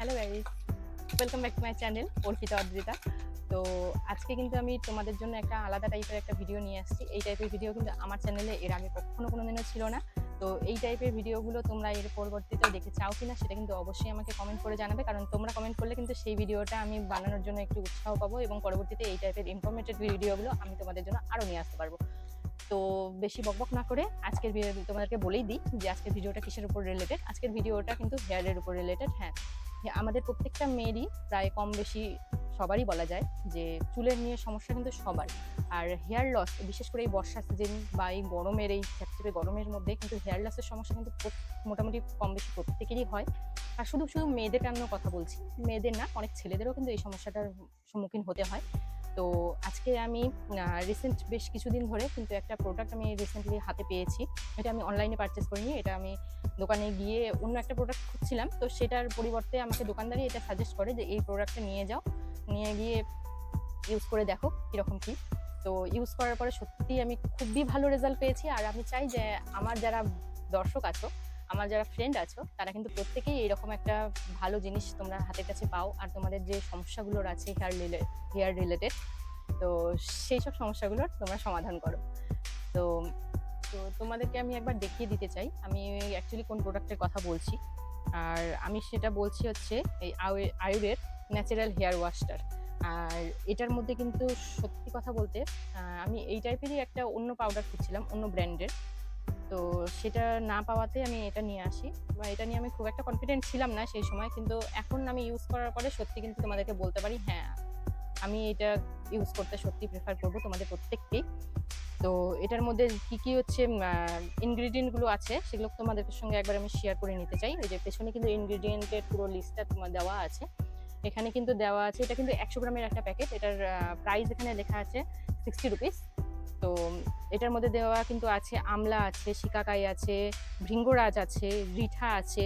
Hello guys, welcome back to my channel Arpita Adrita. তো আজকে কিন্তু আমি তোমাদের জন্য একটা আলাদা টাইপের একটা ভিডিও নিয়ে আসছি। এই টাইপের ভিডিও কিন্তু আমার চ্যানেলে এর আগে কখনো কোনোদিনও ছিল না। তো এই টাইপের ভিডিওগুলো তোমরা এর পরবর্তীতেও দেখতে চাও কিনা সেটা কিন্তু অবশ্যই আমাকে কমেন্ট করে জানাবে, কারণ তোমরা কমেন্ট করলে কিন্তু সেই ভিডিওটা আমি বানানোর জন্য একটু উৎসাহ পাবো এবং পরবর্তীতে এই টাইপের ইনফরমেটিভ ভিডিওগুলো আমি তোমাদের জন্য আরও নিয়ে আসতে পারবো। তো বেশি বকবক না করে আজকের তোমাদেরকে বলেই দিই যে আজকের ভিডিওটা কিসের উপর রিলেটেড। আজকের ভিডিওটা কিন্তু হেয়ারের উপর রিলেটেড। হ্যাঁ, আমাদের প্রত্যেকটা মেয়েরই প্রায় কম বেশি সবারই বলা যায় যে চুলের নিয়ে সমস্যা কিন্তু সবার। আর হেয়ার লস, বিশেষ করে এই বর্ষা সিজন বা এই গরমের এই চ্যাপচ্যাপে গরমের মধ্যে কিন্তু হেয়ার লসের সমস্যা কিন্তু মোটামুটি কম বেশি প্রত্যেকেরই হয়। আর শুধু শুধু মেয়েদের কেন কথা বলছি, মেয়েদের না, অনেক ছেলেদেরও কিন্তু এই সমস্যাটার সম্মুখীন হতে হয়। তো আজকে আমি রিসেন্ট বেশ কিছুদিন ধরে কিন্তু একটা প্রোডাক্ট আমি রিসেন্টলি হাতে পেয়েছি। এটা আমি অনলাইনে পারচেস করিনি, এটা আমি দোকানে গিয়ে অন্য একটা প্রোডাক্ট খুঁজছিলাম। তো সেটার পরিবর্তে আমাকে দোকানদারই এটা সাজেস্ট করে যে এই প্রোডাক্টটা নিয়ে যাও, নিয়ে গিয়ে ইউজ করে দেখো কীরকম কী। তো ইউজ করার পরে সত্যি আমি খুবই ভালো রেজাল্ট পেয়েছি। আর আমি চাই যে আমার যারা দর্শক আছো, আমার যারা ফ্রেন্ড আছো, তারা কিন্তু প্রত্যেকেই এরকম একটা ভালো জিনিস তোমরা হাতের কাছে পাও আর তোমাদের যে সমস্যাগুলোর আছে হেয়ার রিলেটেড, তো সেই সব সমস্যাগুলোর তোমরা সমাধান করো। তো তো তোমাদেরকে আমি একবার দেখিয়ে দিতে চাই আমি অ্যাকচুয়ালি কোন প্রোডাক্টের কথা বলছি। আর আমি সেটা বলছি হচ্ছে এই আয়ুরের ন্যাচারাল হেয়ার ওয়াশটার। আর এটার মধ্যে কিন্তু সত্যি কথা বলতে আমি এই টাইপেরই একটা অন্য পাউডার খুঁজছিলাম, অন্য ব্র্যান্ডের। তো সেটা না পাওয়াতে আমি এটা নিয়ে আসি, বা এটা নিয়ে আমি খুব একটা কনফিডেন্ট ছিলাম না সেই সময়, কিন্তু এখন আমি ইউজ করার পরে সত্যি কিন্তু তোমাদেরকে বলতে পারি হ্যাঁ, আমি এটা ইউজ করতে সত্যি প্রেফার করবো তোমাদের প্রত্যেককেই। তো এটার মধ্যে কি কি হচ্ছে ইনগ্রিডিয়েন্টগুলো আছে সেগুলো তোমাদের সঙ্গে একবার আমি শেয়ার করে নিতে চাই। ওই যে পেছনে কিন্তু ইনগ্রিডিয়েন্টের পুরো লিস্টটা তোমার দেওয়া আছে। এখানে কিন্তু দেওয়া আছে, এটা কিন্তু 100 গ্রামের একটা প্যাকেট। এটার প্রাইস এখানে লেখা আছে 60 রুপিস। তো এটার মধ্যে দেওয়া কিন্তু আছে আমলা আছে, শিকাকাই আছে, ভৃঙ্গরাজ আছে, রিঠা আছে,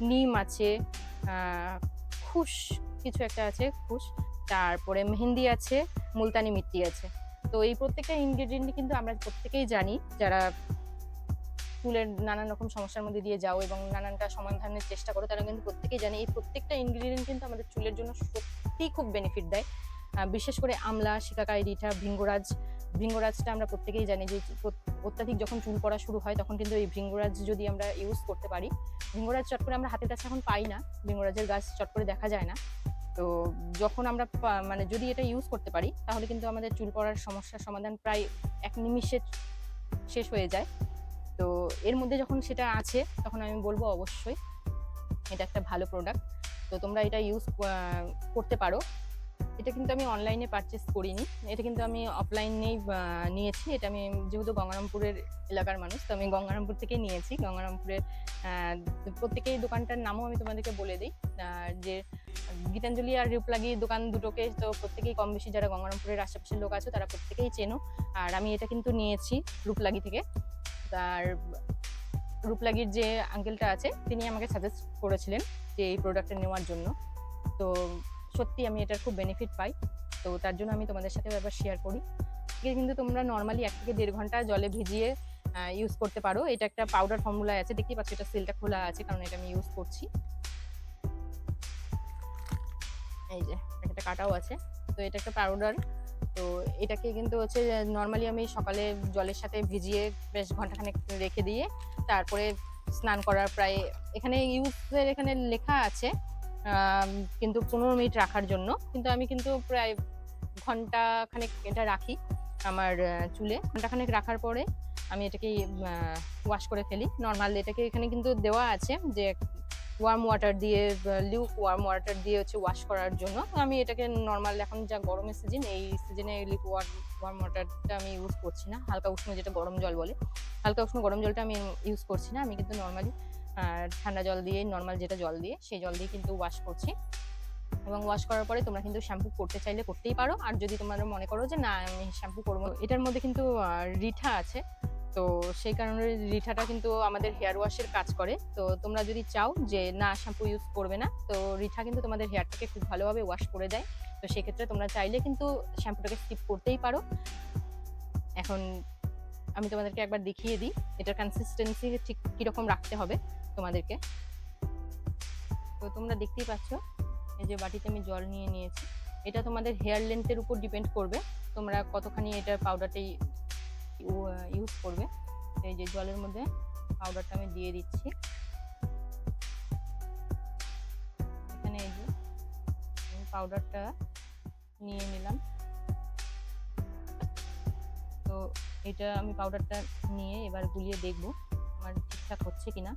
নিম আছে, খুশ কিছু একটা আছে, খুশ, তারপরে মেহেন্দি আছে, মুলতানি মিট্টি আছে। তো এই প্রত্যেকটা ইনগ্রিডিয়েন্ট কিন্তু আমরা প্রত্যেকেই জানি, যারা চুলের নানান রকম সমস্যার মধ্যে দিয়ে যাও এবং নানানটা সমাধানের চেষ্টা করো, তারা কিন্তু প্রত্যেকেই জানি এই প্রত্যেকটা ইনগ্রিডিয়েন্ট কিন্তু আমাদের চুলের জন্য সত্যিই খুব বেনিফিট দেয়। বিশেষ করে আমলা, শিকাকাই, রিঠা, ভৃঙ্গরাজটা আমরা প্রত্যেকেই জানি যে অত্যাধিক যখন চুল পড়া শুরু হয় তখন কিন্তু এই ভৃঙ্গরাজ যদি আমরা ইউজ করতে পারি, ভৃঙ্গরাজ চট করে আমরা হাতের কাছে এখন পাই না, ভৃঙ্গরাজের গাছ চট করে দেখা যায় না। তো যখন আমরা মানে যদি এটা ইউজ করতে পারি তাহলে কিন্তু আমাদের চুল পড়ার সমস্যার সমাধান প্রায় 1 নিমিষে শেষ হয়ে যায়। তো এর মধ্যে যখন সেটা আছে তখন আমি বলবো অবশ্যই এটা একটা ভালো প্রোডাক্ট। তো তোমরা এটা ইউজ করতে পারো। এটা কিন্তু আমি অনলাইনে পারচেস করিনি, এটা কিন্তু আমি অফলাইনেই নিয়েছি। এটা আমি যেহেতু গঙ্গারামপুরের এলাকার মানুষ, তো আমি গঙ্গারামপুর থেকেই নিয়েছি। গঙ্গারামপুরের প্রত্যেকেই দোকানটার নামও আমি তোমাদেরকে বলে দিই, যে গীতাঞ্জলি আর রূপলাগি দোকান দুটোকে তো প্রত্যেকেই কম বেশি যারা গঙ্গারামপুরের আশেপাশের লোক আছো তারা প্রত্যেকেই চেনো। আর আমি এটা কিন্তু নিয়েছি রূপলাগি থেকে। আর রূপলাগির যে আঙ্কেলটা আছে তিনি আমাকে সাজেস্ট করেছিলেন যে এই প্রোডাক্টটা নেওয়ার জন্য। তো সত্যি আমি এটার খুব বেনিফিট পাই, তো তার জন্য আমি তোমাদের সাথে একবার শেয়ার করি। কিন্তু তোমরা নর্মালি 1 থেকে 1.5 ঘন্টা জলে ভিজিয়ে ইউজ করতে পারো। এটা একটা পাউডার ফর্মুলায় আছে, দেখতেই পাচ্ছ এটা সিলটা খোলা আছে কারণ এটা আমি ইউজ করছি। এই যে একটা কাটাও আছে। তো এটা একটা পাউডার। তো এটাকে কিন্তু হচ্ছে নর্মালি আমি সকালে জলের সাথে ভিজিয়ে বেশ ঘন্টাখানেক রেখে দিয়ে তারপরে স্নান করার প্রায় এখানে ইউজের এখানে লেখা আছে কিন্তু 15 মিনিট রাখার জন্য, কিন্তু আমি কিন্তু প্রায় ঘন্টাখানেক এটা রাখি আমার চুলে। ঘন্টাখানেক রাখার পরে আমি এটাকে ওয়াশ করে ফেলি নর্মাল। এটাকে এখানে কিন্তু দেওয়া আছে যে ওয়ার্ম ওয়াটার দিয়ে, লিউক ওয়ার্ম ওয়াটার দিয়ে হচ্ছে ওয়াশ করার জন্য। আমি এটাকে নর্মাল, এখন যা গরমের সিজন, এই সিজনে লিউক ওয়ার্ম ওয়াটারটা আমি ইউজ করছি না। হালকা উষ্ণ যেটা গরম জল বলে, হালকা উষ্ণ গরম জলটা আমি ইউজ করছি না। আমি কিন্তু নর্মালি ঠান্ডা জল দিয়ে, নর্মাল যেটা জল দিয়ে সেই জল দিয়ে কিন্তু ওয়াশ করছি। এবং ওয়াশ করার পরে তোমরা কিন্তু শ্যাম্পু করতে চাইলে করতেই পারো। আর যদি তোমরা মনে করো যে না আমি শ্যাম্পু করবো, এটার মধ্যে কিন্তু রিঠা আছে, তো সেই কারণে রিঠাটা কিন্তু আমাদের হেয়ার ওয়াশের কাজ করে। তো তোমরা যদি চাও যে না শ্যাম্পু ইউজ করবে না, তো রিঠা কিন্তু তোমাদের হেয়ারটাকে খুব ভালোভাবে ওয়াশ করে দেয়। তো সেক্ষেত্রে তোমরা চাইলে কিন্তু শ্যাম্পুটাকে স্কিপ করতেই পারো। এখন আমি তোমাদেরকে একবার দেখিয়ে দিই এটার কনসিস্টেন্সি ঠিক কীরকম রাখতে হবে তোমাদেরকে। তো তোমরা দেখতেই পাচ্ছ এই যে বাটিতে আমি জল নিয়ে নিয়েছি। এটা তোমাদের হেয়ার লেন্থের উপর ডিপেন্ড করবে, তোমরা কতখানি এটা পাউডারটা ইউজ করবে। এই যে জলের মধ্যে পাউডারটা আমি দিয়ে দিচ্ছি। এখানে এই যে পাউডারটা নিয়ে নিলাম। তো এটা আমি পাউডারটা নিয়ে এবার গুলিয়ে দেখবো আমার ঠিকঠাক হচ্ছে কিনা।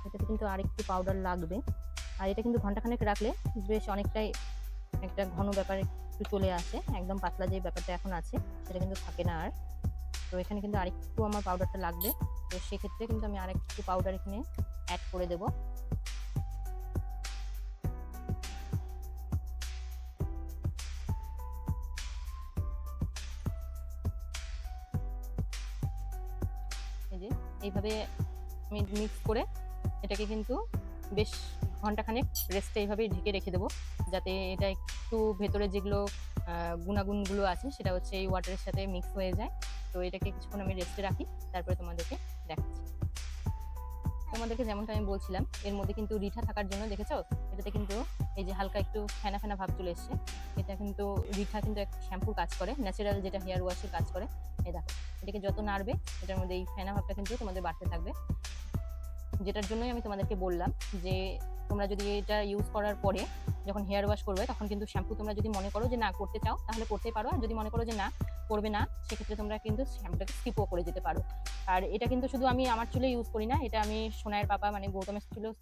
এটাতে কিন্তু আরেকটু পাউডার লাগবে, আর এটা কিন্তু ঘন্টাখানেক রাখলে বেশ অনেকটাই একটা ঘন ব্যাপার একটু চলে আসে, একদম পাতলা যে ব্যাপারটা এখন আছে সেটা কিন্তু থাকে না আর। তো এখানে কিন্তু আরেকটু আমার পাউডারটা লাগবে, তো সেক্ষেত্রে কিন্তু আমি আরেকটু পাউডার এখানে অ্যাড করে দেব। এই যে এইভাবে আমি মিক্স করে এটাকে কিন্তু বেশ ঘন্টাখানেক রেস্টে এইভাবেই ঢেকে রেখে দেবো, যাতে এটা একটু ভেতরে যেগুলো গুণাগুণগুলো আছে সেটা হচ্ছে এই ওয়াটারের সাথে মিক্স হয়ে যায়। তো এটাকে কিছুক্ষণ আমি রেস্টে রাখি, তারপরে তোমাদেরকে দেখাচ্ছি। তোমাদেরকে যেমনটা আমি বলছিলাম, এর মধ্যে কিন্তু রিঠা থাকার জন্য দেখেছো এটাতে কিন্তু এই যে হালকা একটু ফেনা ফেনা ভাব চলে এসছে। এটা কিন্তু রিঠা কিন্তু এক শ্যাম্পুর কাজ করে, ন্যাচারাল যেটা হেয়ার ওয়াশের কাজ করে। এই দেখো এটাকে যত নাড়বে এটার মধ্যে এই ফেনা ভাবটা কিন্তু তোমাদের বাড়তে থাকবে, যেটার জন্যই আমি তোমাদেরকে বললাম যে তোমরা যদি এটা ইউজ করার পরে যখন হেয়ার ওয়াশ করবে তখন কিন্তু শ্যাম্পু তোমরা যদি মনে করো যে না করতে চাও তাহলে করতেই পারো, আর যদি মনে করো যে না করবে না সেক্ষেত্রে তোমরা কিন্তু শ্যাম্পুটাকে স্কিপও করে যেতে পারো। আর এটা কিন্তু শুধু আমি আমার চুলে ইউজ করি না, এটা আমি সোনায়ের পাপা মানে গৌতমের চুলেও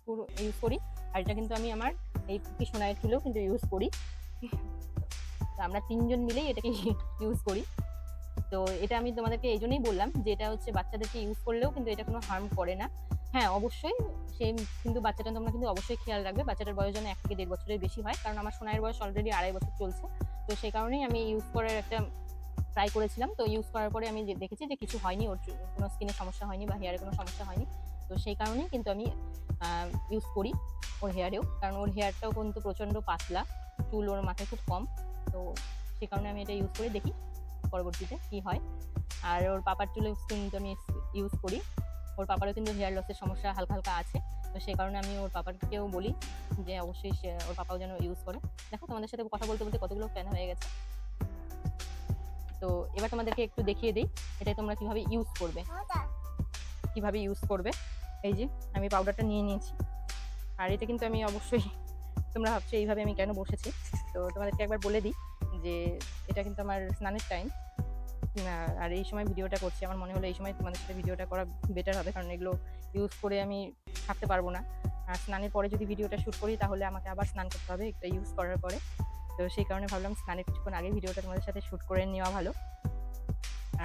ইউজ করি, আর এটা কিন্তু আমি আমার এই পুকি সোনায়ের চুলেও কিন্তু ইউজ করি। তো আমরা তিনজন মিলেই এটাকে ইউজ করি। তো এটা আমি তোমাদেরকে এই জন্যই বললাম যে এটা হচ্ছে বাচ্চাদেরকে ইউজ করলেও কিন্তু এটা কোনো হার্ম করে না। হ্যাঁ অবশ্যই সেই কিন্তু বাচ্চাটা তোমরা কিন্তু অবশ্যই খেয়াল রাখবে, বাচ্চাটার বয়স যেন 1 থেকে 1.5 বছরের বেশি হয়, কারণ আমার সোনায়ের বয়স অলরেডি 2.5 বছর চলছে। তো সেই কারণেই আমি ইউজ করার একটা ট্রাই করেছিলাম। তো ইউজ করার পরে আমি দেখেছি যে কিছু হয়নি, ওর কোনো স্কিনের সমস্যা হয়নি বা হেয়ারে কোনো সমস্যা হয়নি। তো সেই কারণেই কিন্তু আমি ইউজ করি ওর হেয়ারেও, কারণ ওর হেয়ারটাও কিন্তু প্রচণ্ড পাতলা, চুল ওর মাথায় খুব কম। তো সেই কারণে আমি এটা ইউজ করে দেখি পরবর্তীতে কি হয়। আর ওর পাপার চুলেও কিন্তু আমি ইউজ করি, ওর পাপারও কিন্তু হেয়ার লসের সমস্যা হালকা হালকা আছে। তো সেই কারণে আমি ওর পাপাকেও বলি যে অবশ্যই ওর পাপাও যেন ইউজ করে। দেখো তোমাদের সাথে কথা বলতে বলতে কতগুলো ফ্যান হয়ে গেছে। তো এবার তোমাদেরকে একটু দেখিয়ে দিই এটা তোমরা কিভাবে ইউজ করবে। এই যে আমি পাউডারটা নিয়ে নিয়েছি, আর এটা কিন্তু আমি অবশ্যই তোমরা ভাবছো এইভাবে আমি কেন বসেছি, তো তোমাদেরকে একবার বলে দিই যে এটা কিন্তু আমার স্নানের টাইম, আর এই সময় ভিডিওটা করছি। আমার মনে হলো এই সময় তোমাদের সাথে ভিডিওটা করা বেটার হবে, কারণ এগুলো ইউজ করে আমি থাকতে পারবো না। আর স্নানের পরে যদি ভিডিওটা শ্যুট করি তাহলে আমাকে আবার স্নান করতে হবে এটা ইউজ করার পরে। তো সেই কারণে ভাবলাম স্নানের কিছুক্ষণ আগে ভিডিওটা তোমাদের সাথে শ্যুট করে নেওয়া ভালো।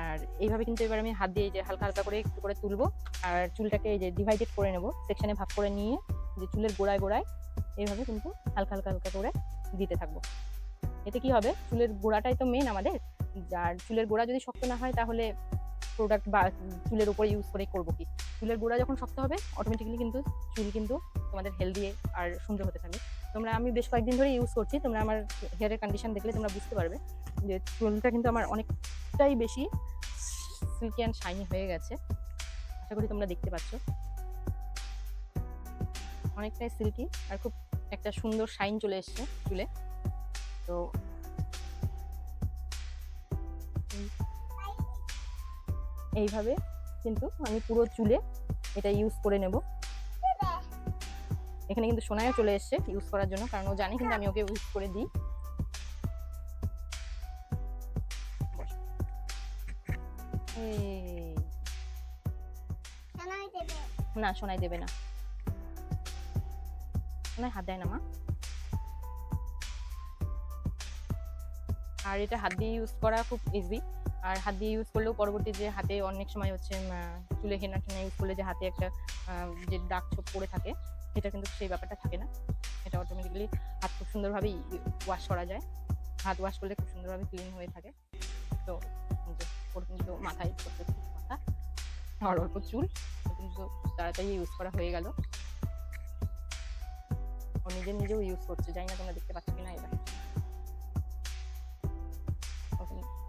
আর এইভাবে কিন্তু এবার আমি হাত দিয়ে যে হালকা হালকা করে একটু করে তুলবো, আর চুলটাকে এই যে ডিভাইডেড করে নেব, সেকশনে ভাগ করে নিয়ে যে চুলের গোড়ায় গোড়ায় এইভাবে কিন্তু হালকা হালকা হালকা করে দিতে থাকবো। এতে কি হবে, চুলের গোড়াটাই তো মেন আমাদের, আর চুলের গোড়া যদি শক্ত না হয় তাহলে প্রোডাক্ট বা চুলের উপরে ইউজ করে করবো কি। চুলের গোড়া যখন শক্ত হবে অটোমেটিক্যালি কিন্তু চুল কিন্তু তোমাদের হেলদি আর সুন্দর হতে থাকবে। আমি বেশ কয়েকদিন ধরে ইউজ করছি, তোমরা আমার হেয়ারের কন্ডিশন দেখলে তোমরা বুঝতে পারবে যে চুলটা কিন্তু আমার অনেকটাই বেশি সিল্কি অ্যান্ড শাইনি হয়ে গেছে। আশা করি তোমরা দেখতে পাচ্ছ অনেকটাই সিল্কি আর খুব একটা সুন্দর শাইন চলে এসছে চুলে। তো এইভাবে কিন্তু আমি পুরো চুলে এটা ইউজ করে নেব। এখানে কিন্তু সোনায়ও চলে এসছে ইউজ করার জন্য, কারণ ও জানে কিন্তু আমি ওকে ইউজ করে দিই। না সোনাই দেবে না, সোনাই হাত দেয় না মা। আর এটা হাত দিয়ে ইউজ করা খুব ইজি, আর হাত দিয়ে ইউজ করলেও পরবর্তী যে হাতে অনেক সময় হচ্ছে চুলে হেনা টেনা ইউজ করলে যে হাতে একটা যে দাগ ছোপ পড়ে থাকে, এটা কিন্তু সেই ব্যাপারটা থাকে না। এটা অটোমেটিক্যালি হাত খুব সুন্দরভাবে ওয়াশ করা যায়, হাত ওয়াশ করলে খুব সুন্দরভাবে ক্লিন হয়ে থাকে। তো ওর কিন্তু মাথায় মাথা আর অল্প চুল কিন্তু তাড়াতাড়ি ইউজ করা হয়ে গেল। ও নিজেও ইউজ করছে, জানি না তোমরা দেখতে পাচ্ছ কিনা। এবার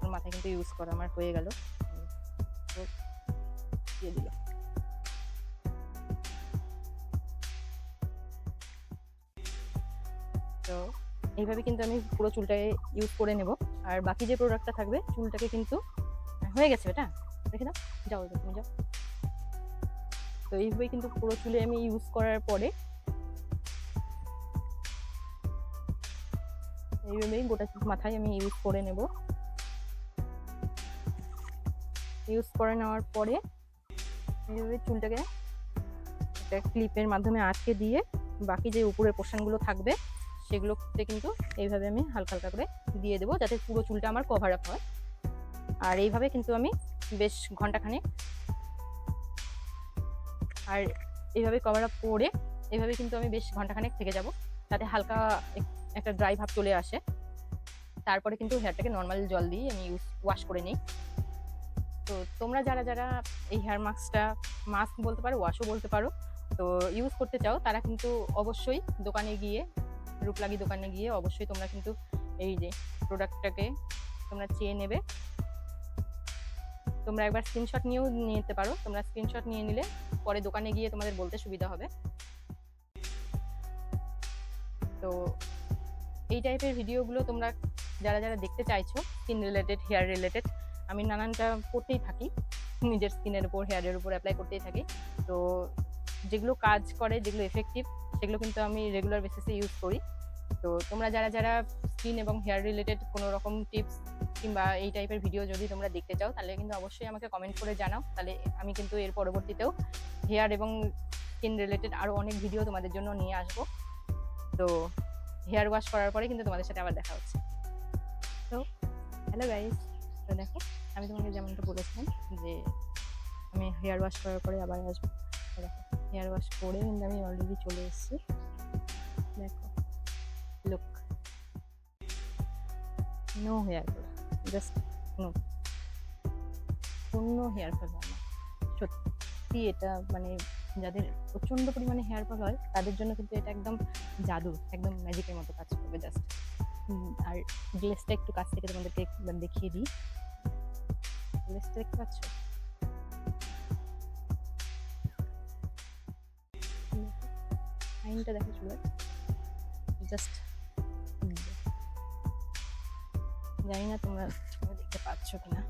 ওর মাথায় কিন্তু ইউজ করা আমার হয়ে গেল। তো দিয়ে দিল। তো এইভাবে কিন্তু আমি পুরো চুলটাকে ইউজ করে নেব। আর বাকি যে প্রোডাক্টটা থাকবে চুলটাকে কিন্তু হয়ে গেছে, এটা রেখে দাও, যাও তুমি যাও। তো এইভাবে কিন্তু পুরো চুলে আমি ইউজ করার পরে এইভাবেই গোটা মাথায় আমি ইউজ করে নেব। ইউজ করে নেওয়ার পরে এইভাবে চুলটাকে একটা ক্লিপের মাধ্যমে আটকে দিয়ে বাকি যে উপরের পোর্শনগুলো থাকবে সেগুলোতে কিন্তু এইভাবে আমি হালকা হালকা করে দিয়ে দেবো, যাতে পুরো চুলটা আমার কভার আপ হয়। আর এইভাবে কিন্তু আমি বেশ ঘন্টাখানেক, আর এইভাবে কভার আপ করে এইভাবে কিন্তু আমি বেশ ঘন্টাখানেক থেকে যাব, তাতে হালকা একটা ড্রাই ভাব চলে আসে। তারপরে কিন্তু হেয়ারটাকে নর্মাল জল দিয়ে আমি ওয়াশ করে নিই। তো তোমরা যারা যারা এই হেয়ার মাস্ক বলতে পারো, ওয়াশও বলতে পারো, তো ইউজ করতে চাও তারা কিন্তু অবশ্যই দোকানে গিয়ে, রূপলাগি দোকানে গিয়ে অবশ্যই তোমরা কিন্তু এই যে প্রোডাক্টটাকে তোমরা চেয়ে নেবে। তোমরা একবার স্ক্রিনশট নিয়েও নিতে পারো, তোমরা স্ক্রিনশট নিয়ে নিলে পরে দোকানে গিয়ে তোমাদের বলতে সুবিধা হবে। তো এই টাইপের ভিডিওগুলো তোমরা যারা যারা দেখতে চাইছো, স্কিন রিলেটেড, হেয়ার রিলেটেড, আমি নানানটা করতেই থাকি, নিজের স্কিনের উপর, হেয়ারের উপর অ্যাপ্লাই করতেই থাকি। তো যেগুলো কাজ করে, যেগুলো এফেক্টিভ, সেগুলো কিন্তু আমি রেগুলার বেসিসে ইউজ করি। তো তোমরা যারা যারা স্কিন এবং হেয়ার রিলেটেড কোনো রকম টিপস কিংবা এই টাইপের ভিডিও যদি তোমরা দেখতে চাও তাহলে কিন্তু অবশ্যই আমাকে কমেন্ট করে জানাও, তাহলে আমি কিন্তু এর পরবর্তীতেও হেয়ার এবং স্কিন রিলেটেড আরও অনেক ভিডিও তোমাদের জন্য নিয়ে আসবো। তো হেয়ার ওয়াশ করার পরে কিন্তু তোমাদের সাথে আবার দেখা হচ্ছে। তো হ্যালো গাইস, তো দেখো আমি তোমাকে যেমনটা বলেছিলাম যে আমি হেয়ার ওয়াশ করার পরে আবার আসবো। দেখো হেয়ার ওয়াশ করে কিন্তু আমি অলরেডি চলে এসেছি। দেখো look, no hair fall, just no, কোনো হেয়ার ফল হয় না। সত্যি এটা মানে যাদের প্রচণ্ড পরিমাণে হেয়ার ফল হয় তাদের জন্য কিন্তু এটা একদম জাদু, একদম ম্যাজিকের মতো কাজ করবে জাস্ট। আর গ্লেসটা একটু কাছ থেকে তোমাদেরকে একবার দেখিয়ে দিই। গ্লেসটা দেখতে পাচ্ছ? লাইনটা দেখো চুলের, জাস্ট জানি না তোমরা দেখতে পাচ্ছ কিনা,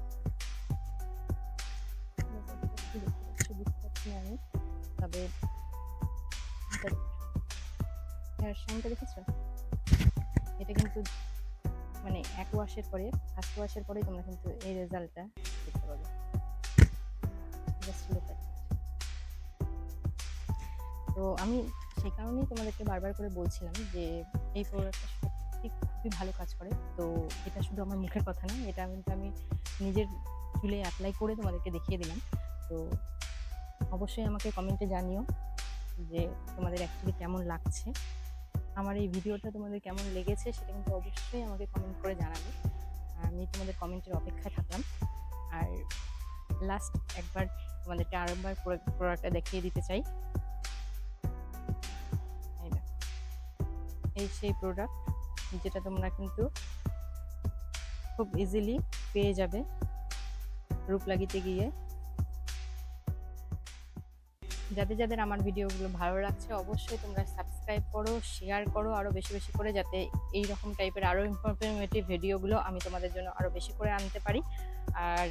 বুঝতে পারছি না আমি, তবে হেয়ার শাইনটা দেখেছো? এটা কিন্তু মানে এক ওয়াশের পরে, ফার্স্ট ওয়াশের পরে তোমরা কিন্তু এই রেজাল্টটা দেখতে পাবে। জাস্ট লুক এট ইট। তো আমি সেই কারণেই তোমাদেরকে বারবার করে বলছিলাম যে এই প্রোডাক্টটা সত্যি খুবই ভালো কাজ করে। তো এটা শুধু আমার মুখের কথা না, এটা কিন্তু আমি নিজের চুলে অ্যাপ্লাই করে তোমাদেরকে দেখিয়ে দিলাম। তো অবশ্যই আমাকে কমেন্টে জানিও যে তোমাদের অ্যাকচুয়ালি কেমন লাগছে, আমার এই ভিডিওটা তোমাদের কেমন লেগেছে সেটা কিন্তু অবশ্যই আমাকে কমেন্ট করে জানাবে। আমি তোমাদের কমেন্টের অপেক্ষায় থাকলাম। আর লাস্ট একবার তোমাদেরকে আরেকবার প্রোডাক্টটা দেখিয়ে দিতে চাই। এই সেই প্রোডাক্ট যেটা তোমরা কিন্তু খুব ইজিলি পেয়ে যাবে রূপলাগিতে গিয়ে। যাদের যাদের আমার ভিডিওগুলো ভালো লাগছে অবশ্যই তোমরা সাবস্ক্রাইব করো, শেয়ার করো আরও বেশি বেশি করে, যাতে এই রকম টাইপের আরও ইনফরমেটিভ ভিডিওগুলো আমি তোমাদের জন্য আরও বেশি করে আনতে পারি। আর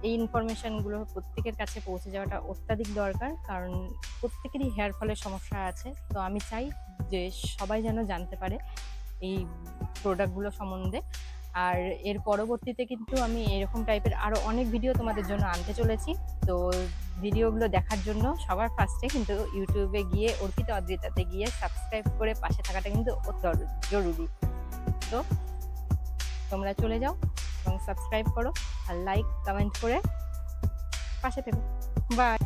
এই ইনফরমেশানগুলো প্রত্যেকের কাছে পৌঁছে যাওয়াটা অত্যাধিক দরকার, কারণ প্রত্যেকেরই হেয়ার ফলের সমস্যা আছে। তো আমি চাই যে সবাই যেন জানতে পারে এই প্রোডাক্টগুলো সম্বন্ধে। আর এর পরবর্তীতে কিন্তু আমি এরকম টাইপের আরও অনেক ভিডিও তোমাদের জন্য আনতে চলেছি। তো ভিডিওগুলো দেখার জন্য সবার ফার্স্টে কিন্তু ইউটিউবে গিয়ে অর্পিতা অদ্রিতাতে গিয়ে সাবস্ক্রাইব করে পাশে থাকাটা কিন্তু জরুরি। তো তোমরা চলে যাও এবং সাবস্ক্রাইব করো আর লাইক কমেন্ট করে পাশে থেকো। বাই।